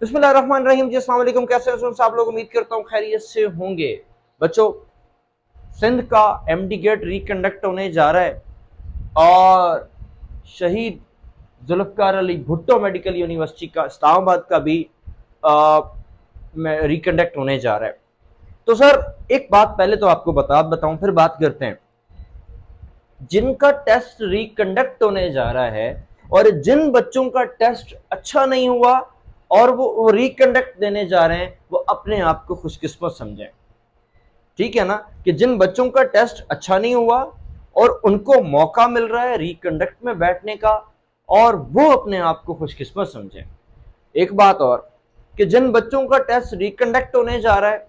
बिस्मिल्लाहिर्रहमानिर्रहीम जी, अस्सलाम वालेकुम। कैसे हैं आप लोग? उम्मीद करता हूँ खैरियत से होंगे। बच्चों, सिंध का एमडी गेट रिकंडक्ट होने जा रहा है और शहीद जुल्फकार अली भुट्टो मेडिकल यूनिवर्सिटी का इस्लामाबाद का भी रिकंडक्ट होने जा रहा है। तो सर, एक बात पहले तो आपको बताऊं, फिर बात करते हैं। जिनका टेस्ट रिकंडक्ट होने जा रहा है और जिन बच्चों का टेस्ट अच्छा नहीं हुआ और वो रिकंडक्ट देने जा रहे हैं, वो अपने आप को खुशकिस्मत समझें। ठीक है ना? कि जिन बच्चों का टेस्ट अच्छा नहीं हुआ और उनको मौका मिल रहा है रिकंडक्ट में बैठने का, और वो अपने आप को खुशकिस्मत समझें। एक बात और, कि जिन बच्चों का टेस्ट रिकंडक्ट होने जा रहा है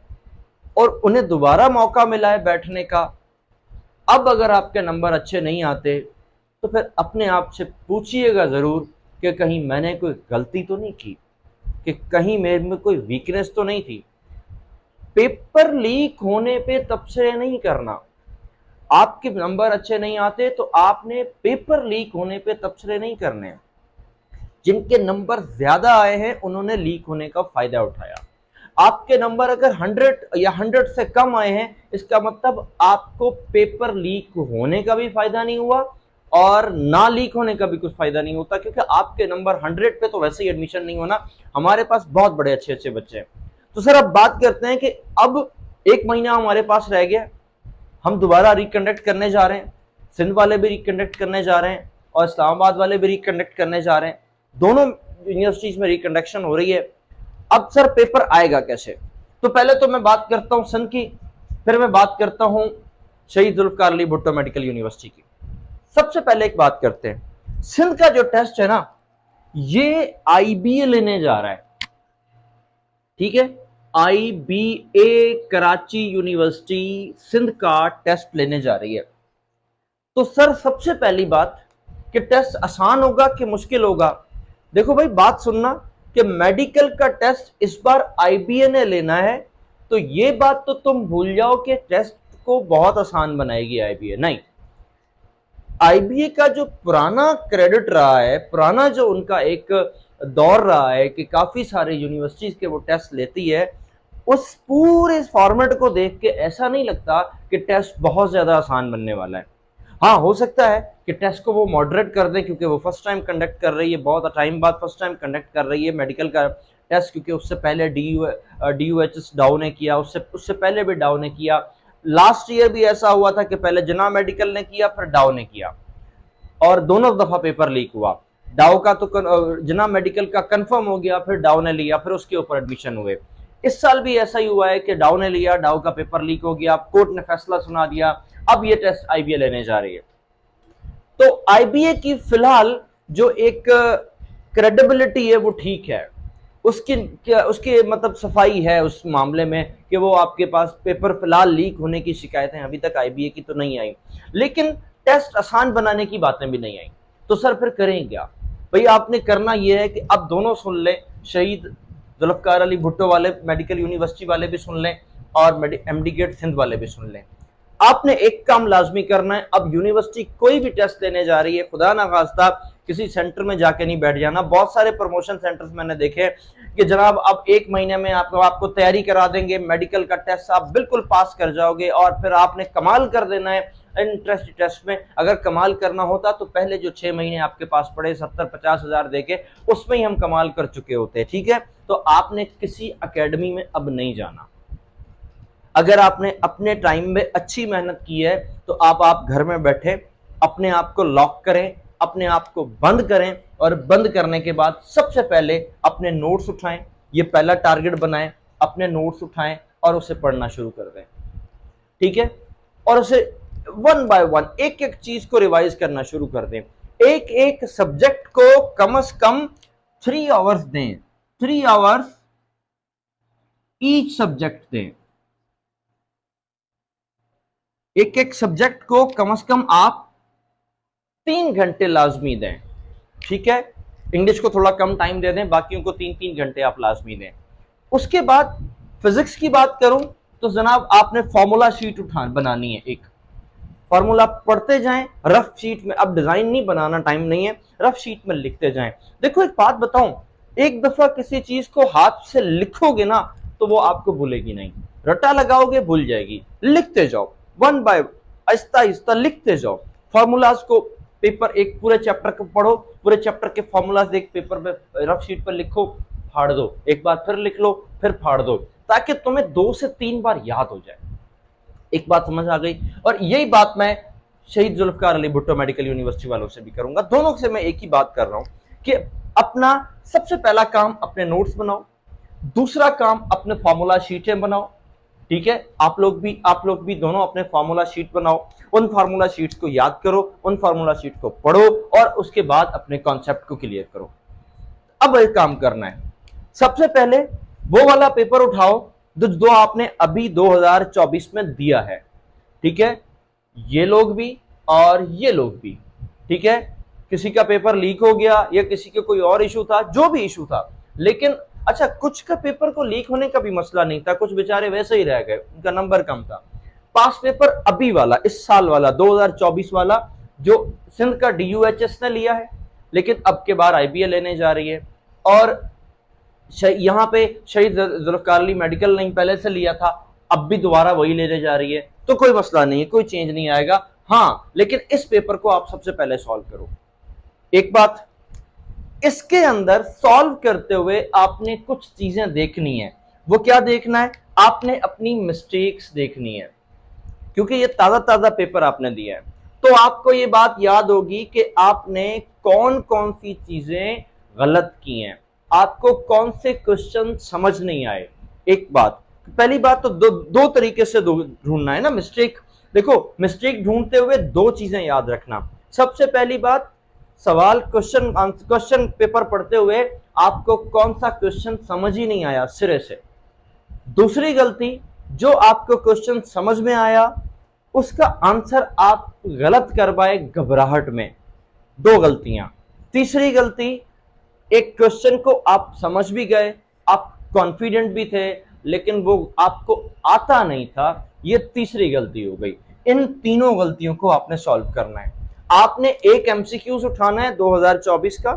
और उन्हें दोबारा मौका मिला है बैठने का, अब अगर आपके नंबर अच्छे नहीं आते तो फिर अपने आप से पूछिएगा जरूर कि कहीं मैंने कोई गलती तो नहीं की, कि कहीं मेरे में कोई वीकनेस तो नहीं थी। पेपर लीक होने पे तबसरे नहीं करना। आपके नंबर अच्छे नहीं आते तो आपने पेपर लीक होने पे तबसरे नहीं करने। जिनके नंबर ज्यादा आए हैं उन्होंने लीक होने का फायदा उठाया। आपके नंबर अगर 100 या 100 से कम आए हैं, इसका मतलब आपको पेपर लीक होने का भी फायदा नहीं हुआ और ना लीक होने का भी कुछ फायदा नहीं होता, क्योंकि आपके नंबर 100 पे तो वैसे ही एडमिशन नहीं होना। हमारे पास बहुत बड़े अच्छे अच्छे बच्चे हैं। तो सर, अब बात करते हैं कि अब एक महीना हमारे पास रह गया, हम दोबारा रिकंडक्ट करने जा रहे हैं। सिंध वाले भी रिकंडक्ट करने जा रहे हैं और इस्लामाबाद वाले भी रिकंडक्ट करने जा रहे हैं। दोनों यूनिवर्सिटीज में रिकंडक्शन हो रही है। अब सर, पेपर आएगा कैसे? तो पहले तो मैं बात करता हूं सिंध की, फिर मैं बात करता हूं शहीद जुल्फकार अली भुट्टो मेडिकल यूनिवर्सिटी की। सबसे पहले एक बात करते हैं, सिंध का जो टेस्ट है ना, ये आईबीए लेने जा रहा है। ठीक है? आईबीए कराची यूनिवर्सिटी सिंध का टेस्ट लेने जा रही है। तो सर, सबसे पहली बात कि टेस्ट आसान होगा कि मुश्किल होगा? देखो भाई, बात सुनना कि मेडिकल का टेस्ट इस बार आईबीए ने लेना है, तो ये बात तो तुम भूल जाओ कि टेस्ट को बहुत आसान बनाएगी आईबीए। नहीं, आईबीए का जो पुराना क्रेडिट रहा है, पुराना जो उनका एक दौर रहा है कि काफी सारे यूनिवर्सिटीज के वो टेस्ट लेती है, उस पूरे फॉर्मेट को देख के ऐसा नहीं लगता कि टेस्ट बहुत ज्यादा आसान बनने वाला है। हाँ, हो सकता है कि टेस्ट को वो मॉडरेट कर दें, क्योंकि वो फर्स्ट टाइम कंडक्ट कर रही है, बहुत टाइम बाद फर्स्ट टाइम कंडक्ट कर रही है मेडिकल का टेस्ट, क्योंकि उससे पहले DUHS डाउ ने किया, उससे उससे पहले भी डाउ ने किया। लास्ट ईयर भी ऐसा हुआ था कि पहले जना मेडिकल ने किया, फिर डाउ ने किया, और दोनों दफा पेपर लीक हुआ। डाउ का तो जना मेडिकल का कंफर्म हो गया, फिर डाउ ने लिया, फिर उसके ऊपर एडमिशन हुए। इस साल भी ऐसा ही हुआ है कि डाउ ने लिया, डाउ का पेपर लीक हो गया, कोर्ट ने फैसला सुना दिया, अब ये टेस्ट आईबीए लेने जा रही है। तो आईबीए की फिलहाल जो एक क्रेडिबिलिटी है वो ठीक है, उसकी उसकी मतलब सफाई है उस मामले में कि वो आपके पास पेपर फिलहाल लीक होने की शिकायतें अभी तक आईबीए की तो नहीं आई, लेकिन टेस्ट आसान बनाने की बातें भी नहीं आई। तो सर, फिर करें क्या? भाई, आपने करना यह है कि अब दोनों सुन लें, शहीद जुल्फकार अली भुट्टो वाले मेडिकल यूनिवर्सिटी वाले भी सुन लें और एमडी गेट सिंध वाले भी सुन लें। आपने एक काम लाजमी करना है, अब यूनिवर्सिटी कोई भी टेस्ट लेने जा रही है, खुदा ना खास्ता किसी सेंटर में जाके नहीं बैठ जाना। बहुत सारे प्रमोशन सेंटर्स मैंने देखे कि जनाब अब एक महीने में आपको तैयारी करा देंगे, मेडिकल का टेस्ट आप बिल्कुल पास कर जाओगे और फिर आपने कमाल कर देना है इंटरेस्ट टेस्ट में। अगर कमाल करना होता तो पहले जो 6 महीने आपके पास पड़े 70-50 हजार देके, उसमें ही हम कमाल कर चुके होते। ठीक है? तो आपने किसी अकेडमी में अब नहीं जाना। अगर आपने अपने टाइम में अच्छी मेहनत की है तो आप घर में बैठे अपने आप को लॉक करें, अपने आप को बंद करें, और बंद करने के बाद सबसे पहले अपने नोट्स उठाएं। ये पहला टारगेट बनाएं, अपने नोट्स उठाएं और उसे पढ़ना शुरू कर दें। ठीक है? और उसे वन बाय वन एक एक चीज को रिवाइज करना शुरू कर दें। एक एक सब्जेक्ट को कम से कम 3 आवर्स दें, 3 आवर्स ईच सब्जेक्ट दें। एक एक सब्जेक्ट को कम से कम आप 3 घंटे लाजमी दें। ठीक है? इंग्लिश को थोड़ा कम टाइम दे दें, बाकियों को 3-3 घंटे आप लाजमी दें। उसके बाद फिजिक्स की बात करूं तो जनाब आपने फॉर्मूला शीट बनानी है। एक फॉर्मूला पढ़ते जाएं रफ शीट में, अब डिजाइन नहीं बनाना, टाइम नहीं है, रफ शीट में लिखते जाएं। देखो, एक बात बताऊं, एक दफा किसी चीज को हाथ से लिखोगे ना तो वो आपको भूलेगी नहीं, रटा लगाओगे भूल जाएगी। लिखते जाओ, वन बाय आहिस्ता आहिस्ता लिखते जाओ फॉर्मूलाज को। पेपर एक पूरे चैप्टर को पढ़ो, पूरे चैप्टर के फॉर्मूलाज एक पेपर पे रफ शीट पर लिखो, फाड़ दो, एक बार फिर लिख लो, फिर फाड़ दो, ताकि तुम्हें 2 से 3 बार याद हो जाए। एक बात समझ आ गई? और यही बात मैं शहीद जुल्फकार अली भुट्टो मेडिकल यूनिवर्सिटी वालों से भी करूंगा। दोनों से मैं एक ही बात कर रहा हूं कि अपना सबसे पहला काम अपने नोट्स बनाओ, दूसरा काम अपने फॉर्मूला शीटें बनाओ। ठीक है, आप लोग भी दोनों अपने फार्मूला शीट बनाओ, उन फार्मूला शीट्स को याद करो, उन फार्मूला शीट को पढ़ो और उसके बाद अपने कॉन्सेप्ट को क्लियर करो। अब एक काम करना है, सबसे पहले वो वाला पेपर उठाओ जो आपने अभी 2024 में दिया है। ठीक है, ये लोग भी और ये लोग भी। ठीक है, किसी का पेपर लीक हो गया या किसी का कोई और इशू था, जो भी इशू था, लेकिन अच्छा कुछ का पेपर को लीक होने का भी मसला नहीं था, कुछ बेचारे वैसे ही रह गए, उनका नंबर कम था। पास पेपर अभी वाला, इस साल वाला 2024 वाला, जो सिंध का DUHS ने लिया है, लेकिन अब के बार IBA लेने जा रही है, और यहाँ पे शहीद जुल्फकार अली मेडिकल नहीं पहले से लिया था, अब भी दोबारा वही लेने जा रही है, तो कोई मसला नहीं है, कोई चेंज नहीं आएगा। हाँ, लेकिन इस पेपर को आप सबसे पहले सॉल्व करो। एक बात, इसके अंदर सॉल्व करते हुए आपने कुछ चीजें देखनी है। वो क्या देखना है? आपने अपनी मिस्टेक्स देखनी है, क्योंकि ये ताजा ताजा पेपर आपने दिया है, तो आपको ये बात याद होगी कि आपने कौन कौन सी चीजें गलत की हैं, आपको कौन से क्वेश्चन समझ नहीं आए। एक बात, पहली बात तो दो तरीके से ढूंढना है ना मिस्टेक। देखो, मिस्टेक ढूंढते हुए 2 चीजें याद रखना। सबसे पहली बात, सवाल क्वेश्चन पेपर पढ़ते हुए आपको कौन सा क्वेश्चन समझ ही नहीं आया सिरे से। दूसरी गलती, जो आपको क्वेश्चन समझ में आया उसका आंसर आप गलत कर पाए घबराहट में, 2 गलतियां। तीसरी गलती, एक क्वेश्चन को आप समझ भी गए, आप कॉन्फिडेंट भी थे, लेकिन वो आपको आता नहीं था, ये तीसरी गलती हो गई। इन तीनों गलतियों को आपने सॉल्व करना है। आपने एक MCQs उठाना है 2024 का,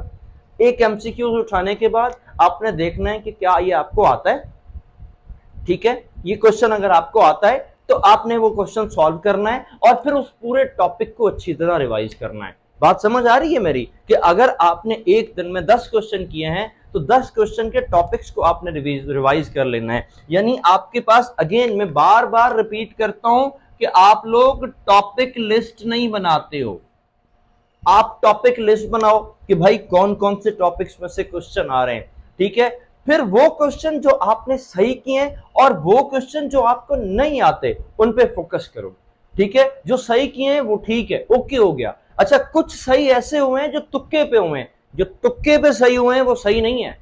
एक MCQs उठाने के बाद आपने देखना है कि क्या ये आपको आता है। ठीक है, ये क्वेश्चन अगर आपको आता है तो आपने वो क्वेश्चन सॉल्व करना है और फिर उस पूरे टॉपिक को अच्छी तरह रिवाइज करना है। बात समझ आ रही है मेरी? कि अगर आपने एक दिन में 10 क्वेश्चन किए हैं तो 10 क्वेश्चन के टॉपिक्स को आपने रिवाइज कर लेना है। यानी आपके पास, अगेन मैं बार बार रिपीट करता हूं कि आप लोग टॉपिक लिस्ट नहीं बनाते हो, आप टॉपिक लिस्ट बनाओ कि भाई कौन कौन से टॉपिक्स में से क्वेश्चन आ रहे हैं। ठीक है, फिर वो क्वेश्चन जो आपने सही किए और वो क्वेश्चन जो आपको नहीं आते उन पे फोकस करो। ठीक है, जो सही किए हैं वो ठीक है, ओके हो गया। अच्छा, कुछ सही ऐसे हुए हैं जो तुक्के पे हुए हैं, जो तुक्के पे सही हुए हैं वो सही नहीं है,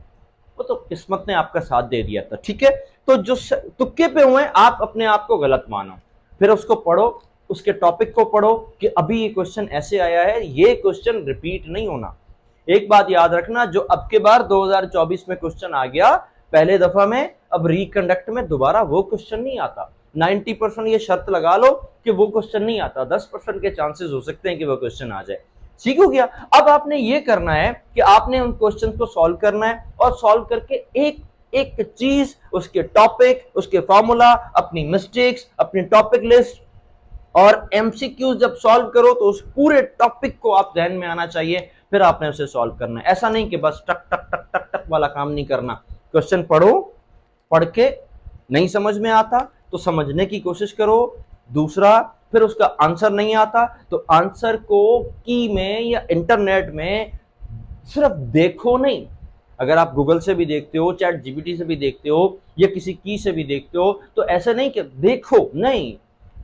वो तो किस्मत ने आपका साथ दे दिया था। ठीक है, तो जो तुक्के पे हुए हैं आप अपने आप को गलत मानो, फिर उसको पढ़ो, उसके टॉपिक को पढ़ो कि अभी ये क्वेश्चन ऐसे आया है, ये क्वेश्चन रिपीट नहीं होना। एक बात याद रखना, जो अब के बार 2024 में क्वेश्चन आ गया पहले दफा में, अब रिकंडक्ट में दोबारा वो क्वेश्चन नहीं आता। 90% ये शर्त लगा लो कि वो क्वेश्चन नहीं आता, 10% के चांसेस हो सकते हैं कि वो क्वेश्चन आ जाए। ठीक हो गया? अब आपने ये करना है कि आपने उन क्वेश्चन को सॉल्व करना है और सॉल्व करके एक एक चीज, उसके टॉपिक, उसके फॉर्मूला, अपनी मिस्टेक्स, अपनी टॉपिक लिस्ट और MCQ जब सॉल्व करो तो उस पूरे टॉपिक को आप ध्यान में आना चाहिए, फिर आपने उसे सॉल्व करना है। ऐसा नहीं कि बस टक टक टक टक टक वाला काम नहीं करना। क्वेश्चन पढ़ो, पढ़ के नहीं समझ में आता तो समझने की कोशिश करो। दूसरा, फिर उसका आंसर नहीं आता तो आंसर को की में या इंटरनेट में सिर्फ देखो नहीं, अगर आप गूगल से भी देखते हो, चैट GPT से भी देखते हो या किसी की से भी देखते हो, तो ऐसा नहीं कि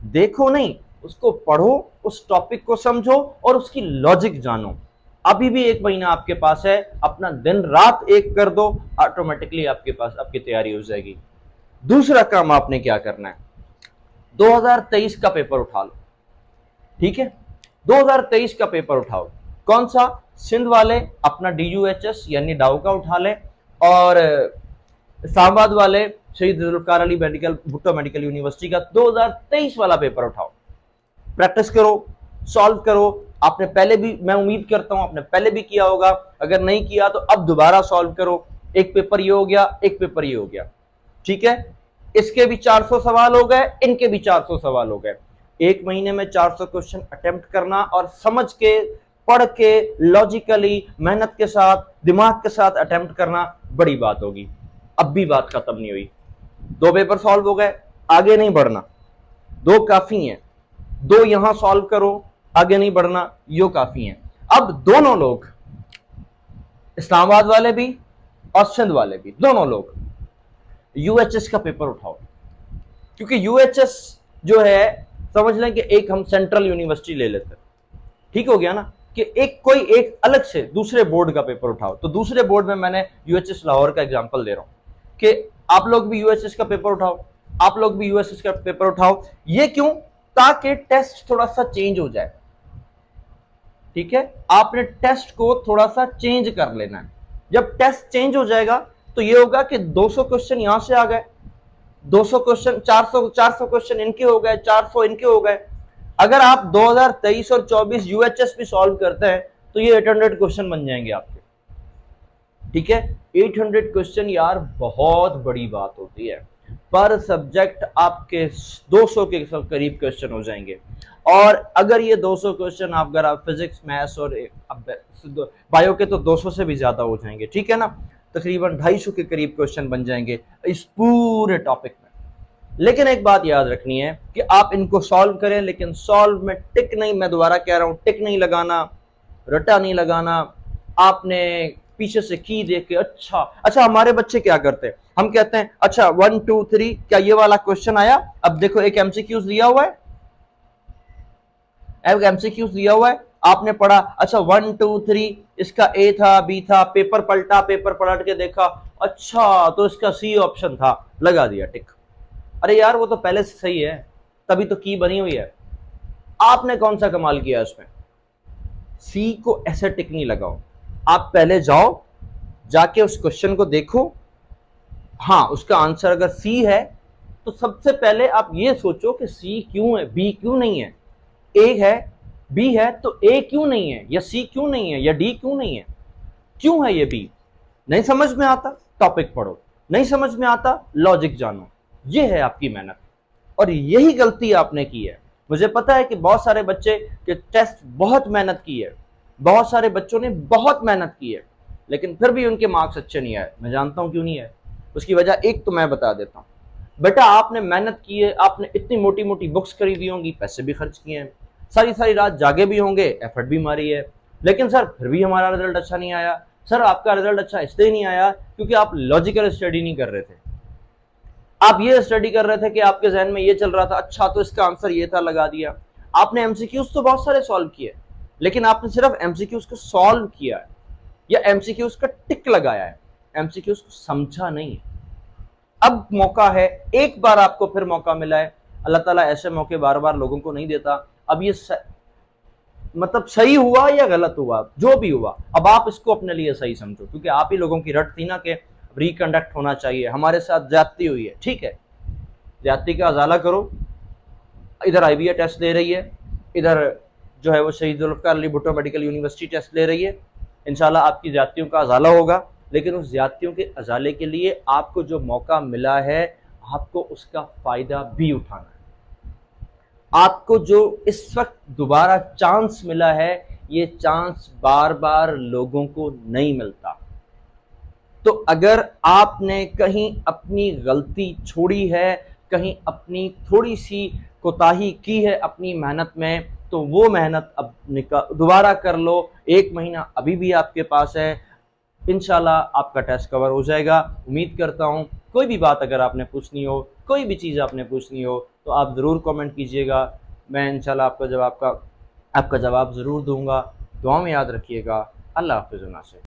देखो नहीं, उसको पढ़ो, उस टॉपिक को समझो और उसकी लॉजिक जानो। अभी भी 1 महीना आपके पास है, अपना दिन रात एक कर दो, ऑटोमेटिकली आपके पास आपकी तैयारी हो जाएगी। दूसरा काम आपने क्या करना है, 2023 का पेपर उठा लो। ठीक है, 2023 का पेपर उठाओ। कौन सा? सिंध वाले अपना DUHS यानी डाउ का उठा ले, और इस्लामाबाद वाले शहीद जुल्फकार अली भुट्टो मेडिकल यूनिवर्सिटी का 2023 वाला पेपर उठाओ। प्रैक्टिस करो, सॉल्व करो। आपने पहले भी, मैं उम्मीद करता हूं आपने पहले भी किया होगा, अगर नहीं किया तो अब दोबारा सॉल्व करो। एक पेपर ये हो गया, एक पेपर ये हो गया, ठीक है। इसके भी 400 सवाल हो गए, इनके भी 400 सवाल हो गए। एक महीने में 400 क्वेश्चन अटेम्प्ट करना और समझ के, पढ़ के, लॉजिकली, मेहनत के साथ, दिमाग के साथ अटेम्प्ट करना बड़ी बात होगी। अब भी बात खत्म नहीं हुई। 2 पेपर सॉल्व हो गए, आगे नहीं बढ़ना, 2 काफी हैं, 2 यहां सॉल्व करो, आगे नहीं बढ़ना, यो काफी है। अब दोनों लोग, इस्लामाबाद वाले भी और सिंध वाले भी, दोनों लोग यूएचएस का पेपर उठाओ। क्योंकि यूएचएस जो है, समझ लें कि एक हम सेंट्रल यूनिवर्सिटी ले लेते हैं, ठीक हो गया ना, कि एक अलग से दूसरे बोर्ड का पेपर उठाओ। तो दूसरे बोर्ड में मैंने यूएचएस लाहौर का एग्जांपल दे रहा हूं कि आप लोग भी यूएचएस का पेपर उठाओ, आप लोग भी यूएचएस का पेपर उठाओ। ये क्यों? ताकि टेस्ट थोड़ा सा चेंज हो जाए, ठीक है। आपने टेस्ट को थोड़ा सा चेंज कर लेना है। जब टेस्ट चेंज हो जाएगा तो ये होगा कि 200 क्वेश्चन यहां से आ गए, 200 क्वेश्चन, 400 क्वेश्चन इनके हो गए, 400 इनके हो गए। अगर आप 2023 और 24 यूएचएस भी सॉल्व करते हैं तो ये 800 क्वेश्चन बन जाएंगे आपके, ठीक है। 800 क्वेश्चन यार बहुत बड़ी बात होती है। पर सब्जेक्ट आपके 200 के करीब क्वेश्चन हो जाएंगे। और अगर ये 200 क्वेश्चन अगर आप फिजिक्स, मैथ्स और बायो के, तो 200 से भी ज्यादा हो जाएंगे, ठीक है ना। तकरीबन 250 के करीब क्वेश्चन बन जाएंगे इस पूरे टॉपिक में। लेकिन एक बात याद रखनी है कि आप इनको सॉल्व करें, लेकिन सॉल्व में टिक नहीं, मैं दोबारा कह रहा हूं, टिक नहीं लगाना, रटा नहीं लगाना। आपने पीछे से की देख के अच्छा हमारे बच्चे क्या करते हैं, हम कहते हैं अच्छा 1 2 3 क्या ये वाला क्वेश्चन आया, अब देखो एक एमसीक्यूज दिया हुआ है, एमसीक्यूज दिया हुआ है, आपने पढ़ा, अच्छा 1 2 3 इसका ए था, बी था, पेपर पलटा, पेपर पलट के देखा, अच्छा तो इसका सी ऑप्शन था, लगा दिया टिक। अरे यार वो तो पहले से सही है, तभी तो की बनी हुई है। आपने कौन सा कमाल किया इसमें? सी को ऐसे टिक नहीं लगाओ, आप पहले जाओ, जाके उस क्वेश्चन को देखो, हाँ उसका आंसर अगर सी है तो सबसे पहले आप ये सोचो कि सी क्यों है, बी क्यों नहीं है। ए है, बी है, तो ए क्यों नहीं है, या सी क्यों नहीं है, या डी क्यों नहीं है, क्यों है ये बी? नहीं समझ में आता, टॉपिक पढ़ो, नहीं समझ में आता, लॉजिक जानो। ये है आपकी मेहनत, और यही गलती आपने की है। मुझे पता है कि बहुत सारे बच्चे के टेस्ट बहुत मेहनत की है, बहुत सारे बच्चों ने बहुत मेहनत की है, लेकिन फिर भी उनके मार्क्स अच्छे नहीं आए। मैं जानता हूं क्यों नहीं आए, उसकी वजह एक तो मैं बता देता हूं। बेटा आपने मेहनत की है, आपने इतनी मोटी मोटी बुक्स खरीदी होंगी, पैसे भी खर्च किए हैं, सारी सारी रात जागे भी होंगे, एफर्ट भी मारी है, लेकिन सर फिर भी हमारा रिजल्ट अच्छा नहीं आया। सर आपका रिजल्ट अच्छा इसलिए नहीं आया क्योंकि आप लॉजिकल स्टडी नहीं कर रहे थे। आप ये स्टडी कर रहे थे कि आपके जहन में ये चल रहा था, अच्छा तो इसका आंसर ये था, लगा दिया। आपने एमसीक्यूज तो बहुत सारे सॉल्व किए, लेकिन आपने सिर्फ एमसीक्यूज को सॉल्व किया है या एमसीक्यूज का टिक लगाया है, एमसीक्यूज को समझा नहीं है। अब मौका है, एक बार आपको फिर मौका मिला है, अल्लाह ताला ऐसे मौके बार बार लोगों को नहीं देता। अब ये मतलब सही हुआ या गलत हुआ, जो भी हुआ, अब आप इसको अपने लिए सही समझो, क्योंकि आप ही लोगों की रट थी ना कि रिकंडक्ट होना चाहिए, हमारे साथ ज्यादती हुई है, ठीक है, ज्यादती का अजाला करो। इधर आईबीए टेस्ट ले रही है, इधर जो है वो Shaheed Zulfikar Ali Bhutto medical university test ले रही है। इंशाल्लाह आपकी ज्यादतियों का अजाला होगा, लेकिन उस ज्यादतियों के अजाले के लिए आपको जो मौका मिला है, आपको उसका फायदा भी उठाना है। आपको जो इस वक्त दोबारा चांस मिला है, ये चांस बार बार लोगों को नहीं मिलता। तो अगर आपने कहीं अपनी गलती छोड़ी है, कहीं अपनी थोड़ी सी कोताही की है अपनी मेहनत में, तो वो मेहनत अब दोबारा कर लो। 1 महीना अभी भी आपके पास है, इंशाल्लाह आपका टेस्ट कवर हो जाएगा, उम्मीद करता हूँ। कोई भी बात अगर आपने पूछनी हो, कोई भी चीज़ आपने पूछनी हो, तो आप ज़रूर कमेंट कीजिएगा, मैं इंशाल्लाह आपका जवाब ज़रूर दूंगा। दुआ में याद रखिएगा। अल्लाह हाफ़िज़।